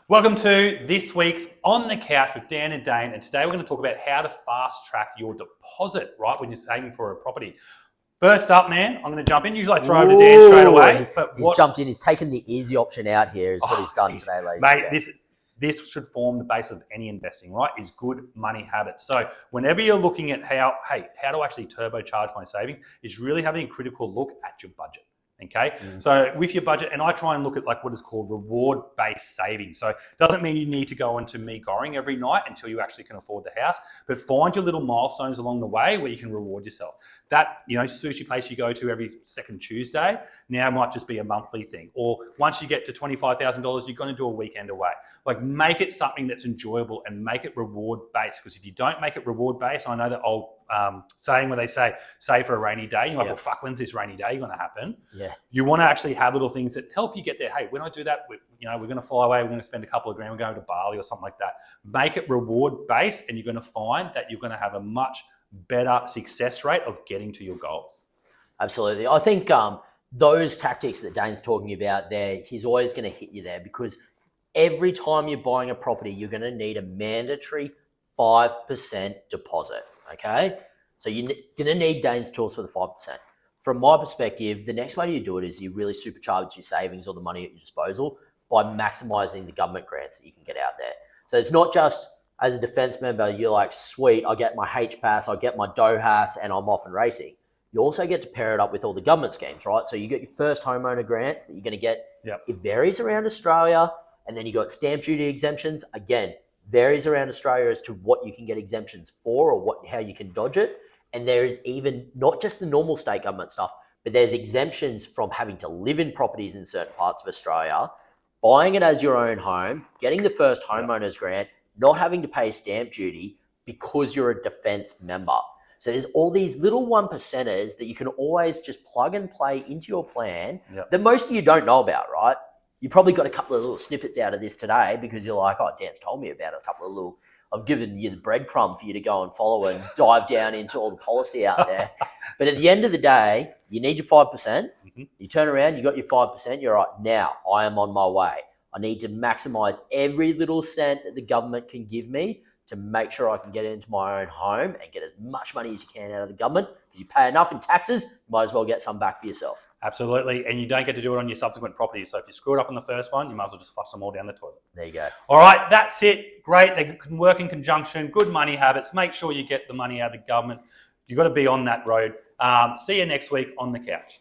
Welcome to this week's On the Couch with Dan and Dane, and today we're going to talk about how to fast track your deposit, right, when you're saving for a property. First up, man, I'm going to jump in. Usually I throw over to Dan straight away. But he's jumped in. He's taken the easy option out here is what he's done today, ladies mate, and gents. this should form the base of any investing, right, is good money habits. So whenever you're looking at how to actually turbocharge my savings, it's really having a critical look at your budget. Okay, so with your budget, and I try and look at like what is called reward-based saving. So it doesn't mean you need to go into me going every night until you actually can afford the house, but find your little milestones along the way where you can reward yourself. That, sushi place you go to every second Tuesday now might just be a monthly thing. Or once you get to $25,000, you're going to do a weekend away. Like, make it something that's enjoyable and make it reward-based. Because if you don't make it reward-based, I know that old saying where they say, save for a rainy day. You're like, well, fuck, when's this rainy day going to happen? Yeah. You want to actually have little things that help you get there. Hey, when I do that, we're going to fly away. We're going to spend a couple of grand. We're going to Bali or something like that. Make it reward-based, and you're going to find that you're going to have a much better success rate of getting to your goals. Absolutely. I think those tactics that Dane's talking about there, he's always going to hit you there, because every time you're buying a property, you're going to need a mandatory 5% deposit, okay? So you're going to need Dane's tools for the 5%. From my perspective, the next way you do it is you really supercharge your savings or the money at your disposal by maximising the government grants that you can get out there. So it's not just as a defence member, you're like, sweet, I get my HPAS, I get my DOHAS, and I'm off and racing. You also get to pair it up with all the government schemes, right? So you get your first homeowner grants that you're going to get. Yep. It varies around Australia. And then you got stamp duty exemptions. Again, varies around Australia as to what you can get exemptions for or how you can dodge it. And there is even not just the normal state government stuff, but there's exemptions from having to live in properties in certain parts of Australia, buying it as your own home, getting the first homeowner's grant, not having to pay stamp duty because you're a defence member. So there's all these little 1%ers that you can always just plug and play into your plan that most of you don't know about, right? You probably got a couple of little snippets out of this today because you're like, oh, Dan's told me about it, a couple of little, I've given you the breadcrumb for you to go and follow and dive down into all the policy out there. But at the end of the day, you need your 5%. Mm-hmm. You turn around, you got your 5%, you're right, now I am on my way. I need to maximize every little cent that the government can give me to make sure I can get into my own home and get as much money as you can out of the government, because you pay enough in taxes, you might as well get some back for yourself. Absolutely. And you don't get to do it on your subsequent properties. So if you screw it up on the first one, you might as well just flush them all down the toilet. There you go. All right, that's it. Great. They can work in conjunction. Good money habits. Make sure you get the money out of the government. You've got to be on that road. See you next week on the couch.